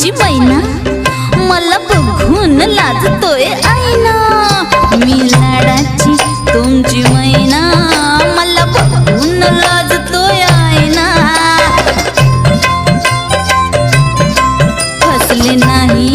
तुमची मैना मला बघून लाजतोय आईना। मी लाडाची तुमची मैना मला बघून लाजतोय आईना। फसले नाही